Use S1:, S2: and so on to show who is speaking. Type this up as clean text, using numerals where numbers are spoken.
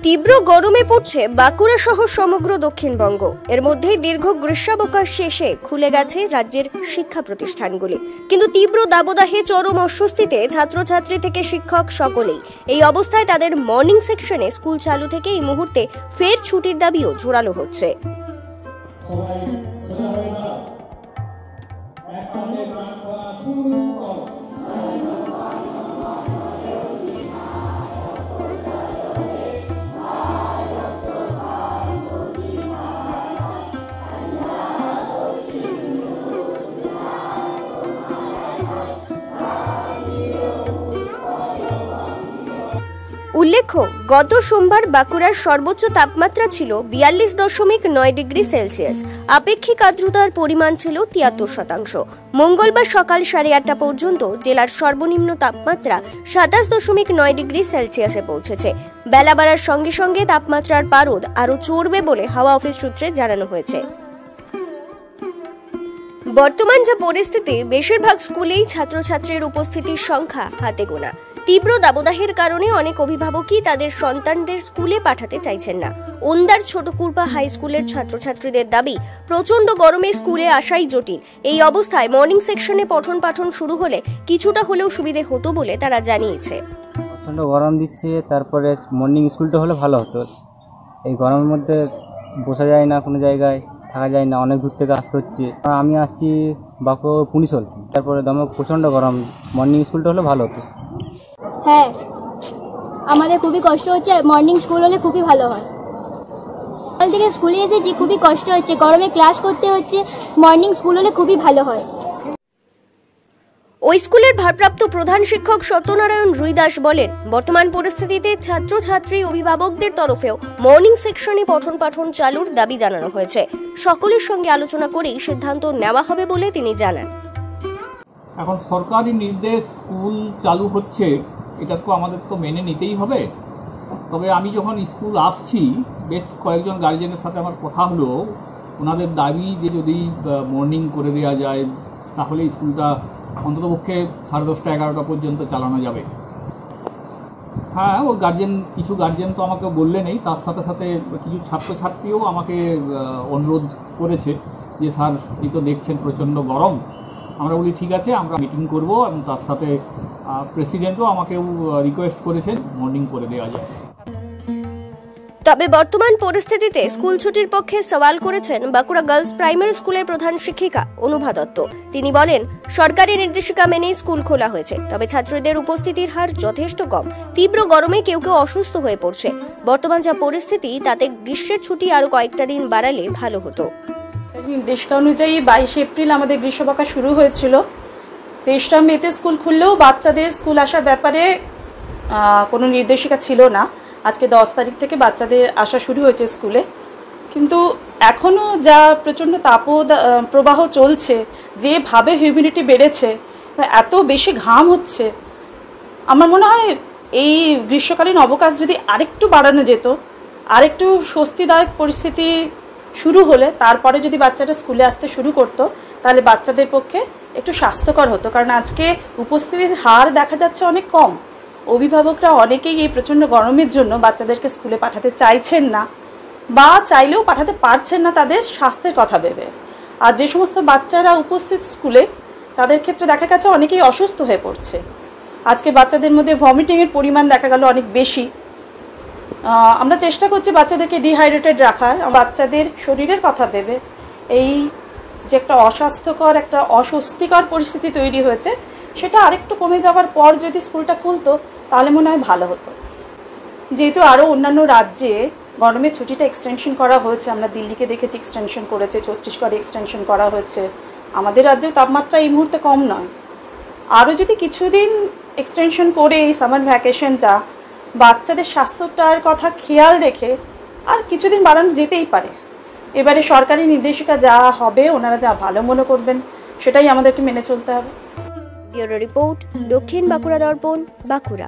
S1: তীব্র গরমে পড়ছে বাঁকুড়া সহ সমগ্র দক্ষিণবঙ্গ। এর মধ্যেই দীর্ঘ গ্রীষ্মাবকাশ শেষে খুলে গেছে রাজ্যের শিক্ষা প্রতিষ্ঠানগুলি, কিন্তু তীব্র দাবদাহে চরম অস্বস্তিতে ছাত্রছাত্রী থেকে শিক্ষক সকলেই। এই অবস্থায় তাদের মর্নিং সেকশনে স্কুল চালু থেকে এই মুহূর্তে ফের ছুটির দাবিও জোরালো হচ্ছে। উল্লেখ্য, গত সোমবার বাঁকুড়ার সর্বোচ্চ তাপমাত্রা ছিল 42.9 ডিগ্রি সেলসিয়াস। আপেক্ষিক আর্দ্রতার পরিমাণ ছিল 73%। মঙ্গলবার সকাল 8:30 পর্যন্ত জেলার সর্বনিম্ন তাপমাত্রা 27.9 ডিগ্রি সেলসিয়াসে পৌঁছেছে। বেলা বাড়ার সঙ্গে সঙ্গে তাপমাত্রার পারদ আরও চড়বে বলে হাওয়া অফিস সূত্রে জানানো হয়েছে। বর্তমান যা পরিস্থিতি, বেশিরভাগ স্কুলেই ছাত্রছাত্রীর উপস্থিতির সংখ্যা হাতে গোনা। তীব্র দাবদাহের কারণে অনেক অভিভাবকই তাদের সন্তানদের স্কুলে পাঠাতে চাইছেন না। ওন্দার ছোটকুরপা হাই স্কুলের ছাত্রছাত্রীদের দাবি, প্রচন্ড গরমে স্কুলে আসাই জটিল। এই অবস্থায় মর্নিং সেকশনে পঠন পাঠন শুরু হলে কিছুটা হলেও সুবিধে হতো বলে তারা জানিয়েছে।
S2: প্রচন্ড গরম দিচ্ছে, তারপরে মর্নিং স্কুলটা হলে ভালো হতো। এই গরমের মধ্যে বসা যায় না, কোনো জায়গায় থাকা যায় না, অনেক দূর থেকে আসতে হচ্ছে। আমি আসছি বাঁকুড়া পুনিশল, তারপরে দমক প্রচণ্ড গরম, মর্নিং স্কুলটা হলে ভালো হতো।
S3: হ্যাঁ, আমাদের খুবই কষ্ট হচ্ছে, মর্নিং স্কুল হলে খুবই ভালো হয়। সকাল থেকে স্কুলে এসেছি, খুবই কষ্ট হচ্ছে, গরমে ক্লাস করতে হচ্ছে, মর্নিং স্কুল হলে খুবই ভালো হয়।
S1: ওই স্কুলের ভারপ্রাপ্ত প্রধান শিক্ষক সত্যনারায়ণ রুইদাস বলেন, বর্তমান পরিস্থিতিতে ছাত্রছাত্রী অভিভাবকদের তরফেও মর্নিং সেকশনে পঠন পাঠন চালুর দাবি জানানো হয়েছে। সকলের সঙ্গে আলোচনা করেই সিদ্ধান্ত নেওয়া হবে বলে তিনি জানান।
S4: এখন সরকারি নির্দেশ স্কুল চালু হচ্ছে, এটা তো আমাদের তো মেনে নিতেই হবে। তবে আমি যখন স্কুল আসছি, বেশ কয়েকজন গার্জেনের সাথে আমার কথা হলো, ওনাদের দাবি যে যদি মর্নিং করে দেওয়া যায় তাহলে স্কুলটা অন্ততপক্ষে 10:30 11টা পর্যন্ত চালানো যাবে। হ্যাঁ, ও কিছু গার্জেন তো আমাকে বললেনই, তার সাথে সাথে কিছু ছাত্রছাত্রীও আমাকে অনুরোধ করেছে যে স্যার, এই তো দেখছেন প্রচণ্ড গরম। আমরা বলি ঠিক আছে, আমরা মিটিং করব, এবং তার সাথে প্রেসিডেন্টও আমাকেও রিকোয়েস্ট করেছেন মর্নিং করে দেওয়া যায়।
S1: তবে বর্তমান পরিস্থিতিতে স্কুল ছুটির পক্ষে সওয়াল করেছেন বাঁকুড়া গার্লস প্রাইমারি স্কুলের প্রধান শিক্ষিকা অনুভা দত্ত। তিনি বলেন, সরকারি নির্দেশিকা মেনেই স্কুল খোলা হয়েছে, তবে ছাত্রীদের উপস্থিতির হার যথেষ্ট কম। তীব্র গরমে কেউ কেউ অসুস্থ হয়ে পড়ছে। বর্তমান যা পরিস্থিতি, তাতে গ্রীষ্মের ছুটি আরো কয়েকটা দিন বাড়ালে ভালো হতো।
S5: নির্দেশিকা অনুযায়ী 22 এপ্রিল আমাদের গ্রীষ্মাবকাশ শুরু হয়েছিল। 23 মেতে স্কুল খুললেও বাচ্চাদের স্কুল আসার ব্যাপারে কোনো নির্দেশিকা ছিল না। আজকে 10 তারিখ থেকে বাচ্চাদের আসা শুরু হয়েছে স্কুলে। কিন্তু এখনও যা প্রচণ্ড প্রবাহ চলছে, যেভাবে হিউমিডিটি বেড়েছে, এত বেশি ঘাম হচ্ছে, আমার মনে হয় এই গ্রীষ্মকালীন অবকাশ যদি আরেকটু বাড়ানো যেত, আরেকটু স্বস্তিদায়ক পরিস্থিতি শুরু হলে তারপরে যদি বাচ্চারা স্কুলে আসতে শুরু করতো, তাহলে বাচ্চাদের পক্ষে একটু স্বাস্থ্যকর হতো। কারণ আজকে উপস্থিতির হার দেখা যাচ্ছে অনেক কম। অভিভাবকরা অনেকেই এই প্রচণ্ড গরমের জন্য বাচ্চাদেরকে স্কুলে পাঠাতে চাইছেন না, বা চাইলেও পাঠাতে পারছেন না তাদের স্বাস্থ্যের কথা ভেবে। আর যে সমস্ত বাচ্চারা উপস্থিত স্কুলে, তাদের ক্ষেত্রে দেখা গেছে অনেকেই অসুস্থ হয়ে পড়ছে। আজকে বাচ্চাদের মধ্যে ভমিটিংয়ের পরিমাণ দেখা গেল অনেক বেশি। আমরা চেষ্টা করছি বাচ্চাদেরকে ডিহাইড্রেটেড রাখার, বাচ্চাদের শরীরের কথা ভেবে। এই যে একটা অস্বাস্থ্যকর, একটা অস্বস্তিকর পরিস্থিতি তৈরি হয়েছে, সেটা আরেকটু কমে যাওয়ার পর যদি স্কুলটা খুলতো তাহলে মনে হয় ভালো হতো। যেহেতু আরও অন্যান্য রাজ্যে গরমের ছুটিটা এক্সটেনশন করা হয়েছে, আমরা দিল্লিকে দেখেছি এক্সটেনশন করেছে, ছত্তিশগড়ে এক্সটেনশন করা হয়েছে, আমাদের রাজ্যেও তাপমাত্রা এই মুহূর্তে কম নয়। আরও যদি কিছুদিন এক্সটেনশন করে এই সামার ভ্যাকেশনটা বাচ্চাদের স্বাস্থ্যটার কথা খেয়াল রেখে আর কিছুদিন বাড়ানো যেতেই পারে। এবারে সরকারি নির্দেশিকা যা হবে, ওনারা যা ভালো মনে করবেন সেটাই আমাদেরকে মেনে চলতে হবে।
S1: ব্যুরো রিপোর্ট, দক্ষিণ বাঁকুড়া দর্পণ, বাঁকুড়া।